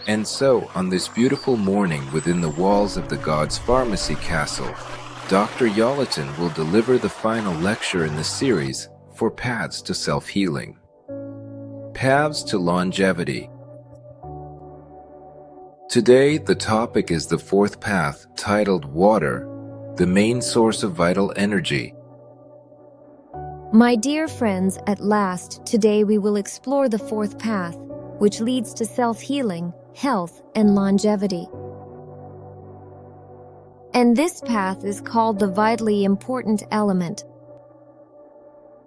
And so, on this beautiful morning within the walls of the God's Pharmacy Castle, Dr. Yolatin will deliver the final lecture in the series for Paths to Self-Healing. Paths to Longevity. Today, the topic is the fourth path, titled Water, the main source of vital energy. My dear friends, at last, today we will explore the fourth path, which leads to self-healing, health, and longevity. And this path is called the vitally important element,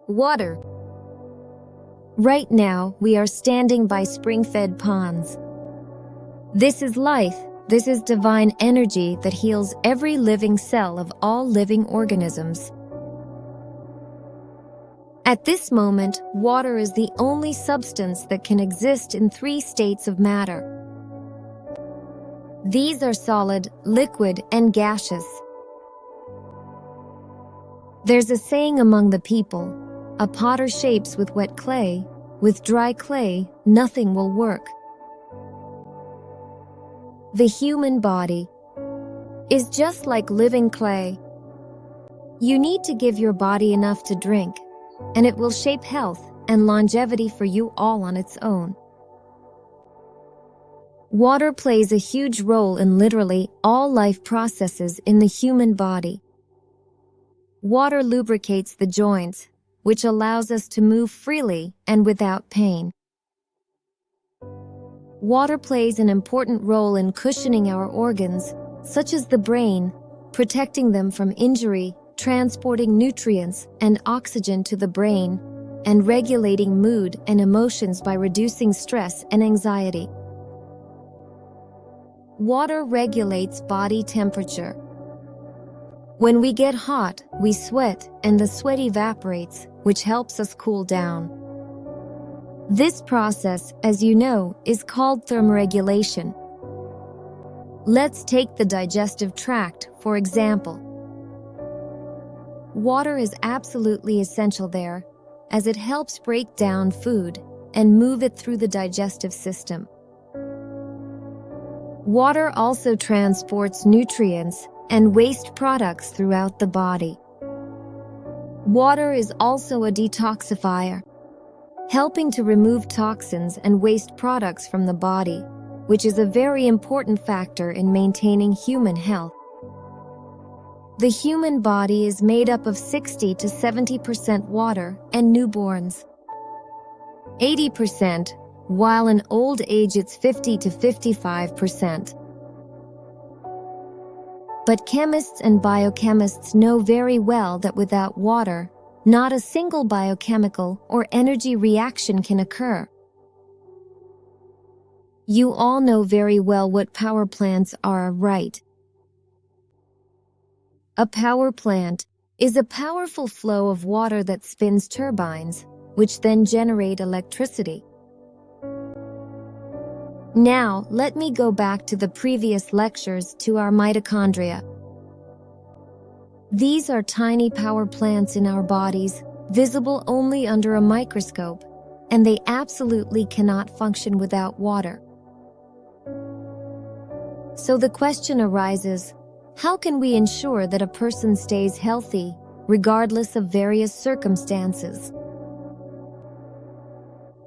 water. Right now, we are standing by spring-fed ponds. This is life. This is divine energy that heals every living cell of all living organisms. At this moment, water is the only substance that can exist in three states of matter. These are solid, liquid, and gaseous. There's a saying among the people, "A potter shapes with wet clay, with dry clay, nothing will work." The human body is just like living clay. You need to give your body enough to drink, and it will shape health and longevity for you all on its own. Water plays a huge role in literally all life processes in the human body. Water lubricates the joints, which allows us to move freely and without pain. Water plays an important role in cushioning our organs, such as the brain, protecting them from injury, transporting nutrients and oxygen to the brain, and regulating mood and emotions by reducing stress and anxiety. Water regulates body temperature. When we get hot, we sweat and the sweat evaporates, which helps us cool down. This process, as you know, is called thermoregulation. Let's take the digestive tract, for example. Water is absolutely essential there, as it helps break down food and move it through the digestive system. Water also transports nutrients and waste products throughout the body. Water is also a detoxifier, helping to remove toxins and waste products from the body, which is a very important factor in maintaining human health. The human body is made up of 60 to 70% water and newborns, 80%, while in old age it's 50 to 55%. But chemists and biochemists know very well that without water, not a single biochemical or energy reaction can occur. You all know very well what power plants are, right? A power plant is a powerful flow of water that spins turbines, which then generate electricity. Now, let me go back to the previous lectures to our mitochondria. These are tiny power plants in our bodies, visible only under a microscope, and they absolutely cannot function without water. So the question arises, how can we ensure that a person stays healthy, regardless of various circumstances?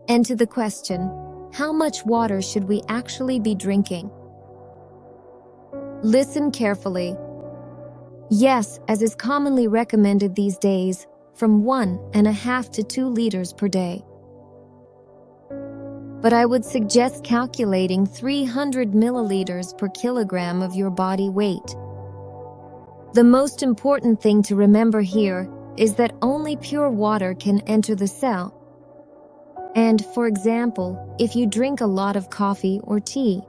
And to the question, how much water should we actually be drinking? Listen carefully. Yes, as is commonly recommended these days, from 1.5 to 2 liters per day. But I would suggest calculating 300 milliliters per kilogram of your body weight. The most important thing to remember here is that only pure water can enter the cell. And, for example, if you drink a lot of coffee or tea,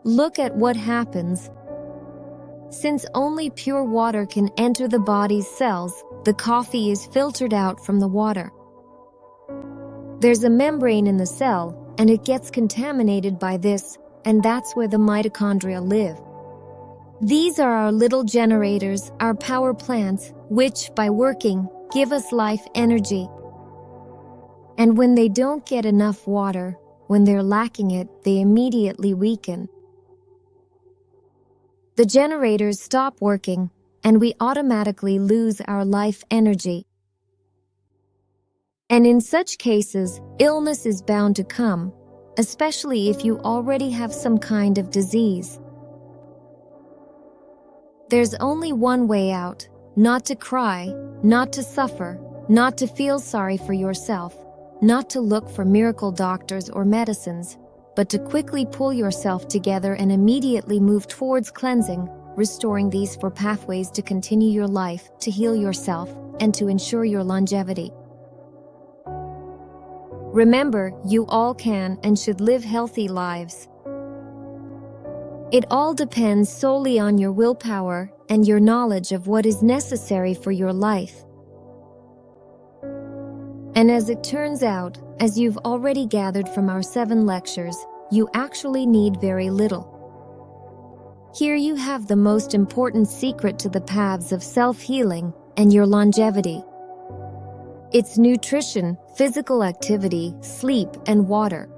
look at what happens. Since only pure water can enter the body's cells, the coffee is filtered out from the water. There's a membrane in the cell, and it gets contaminated by this, and that's where the mitochondria live. These are our little generators, our power plants, which, by working, give us life energy. And when they don't get enough water, when they're lacking it, they immediately weaken. The generators stop working, and we automatically lose our life energy. And in such cases, illness is bound to come, especially if you already have some kind of disease. There's only one way out: not to cry, not to suffer, not to feel sorry for yourself, not to look for miracle doctors or medicines, but to quickly pull yourself together and immediately move towards cleansing, restoring these four pathways to continue your life, to heal yourself, and to ensure your longevity. Remember, you all can and should live healthy lives. It all depends solely on your willpower and your knowledge of what is necessary for your life. And as it turns out, as you've already gathered from our 7 lectures, you actually need very little. Here you have the most important secret to the paths of self-healing and your longevity. It's nutrition, physical activity, sleep, and water.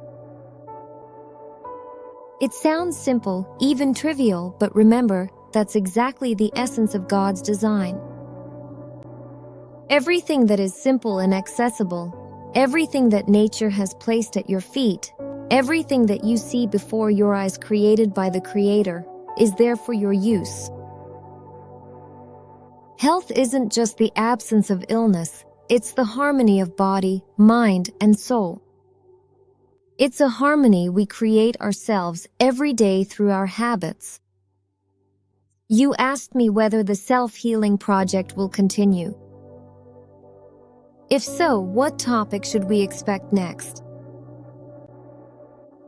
It sounds simple, even trivial, but remember, that's exactly the essence of God's design. Everything that is simple and accessible, everything that nature has placed at your feet, everything that you see before your eyes created by the Creator, is there for your use. Health isn't just the absence of illness, it's the harmony of body, mind, and soul. It's a harmony we create ourselves every day through our habits. You asked me whether the self-healing project will continue. If so, what topic should we expect next?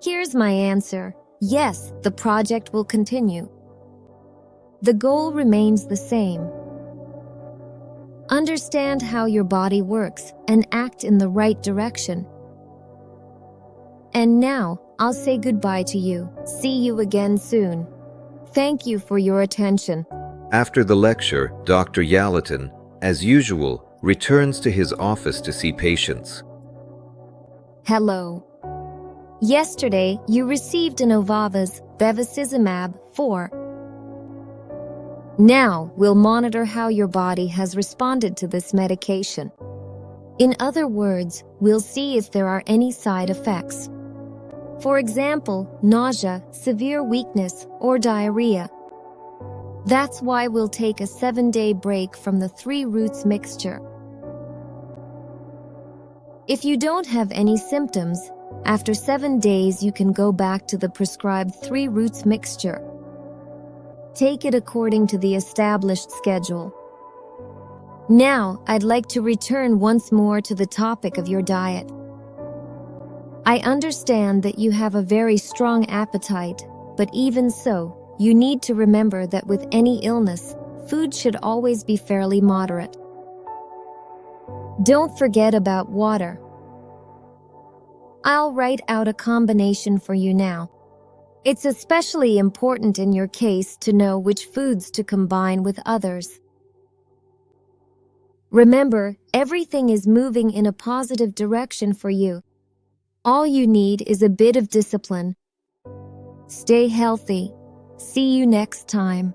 Here's my answer. Yes, the project will continue. The goal remains the same. Understand how your body works and act in the right direction. And now, I'll say goodbye to you. See you again soon. Thank you for your attention. After the lecture, Dr. Yalaton, as usual, returns to his office to see patients. Hello. Yesterday, you received an Ovava's bevacizumab 4. Now, we'll monitor how your body has responded to this medication. In other words, we'll see if there are any side effects. For example, nausea, severe weakness, or diarrhea. That's why we'll take a 7-day break from the 3 roots mixture. If you don't have any symptoms, after 7 days you can go back to the prescribed 3 roots mixture. Take it according to the established schedule. Now, I'd like to return once more to the topic of your diet. I understand that you have a very strong appetite, but even so, you need to remember that with any illness, food should always be fairly moderate. Don't forget about water. I'll write out a combination for you now. It's especially important in your case to know which foods to combine with others. Remember, everything is moving in a positive direction for you. All you need is a bit of discipline. Stay healthy. See you next time.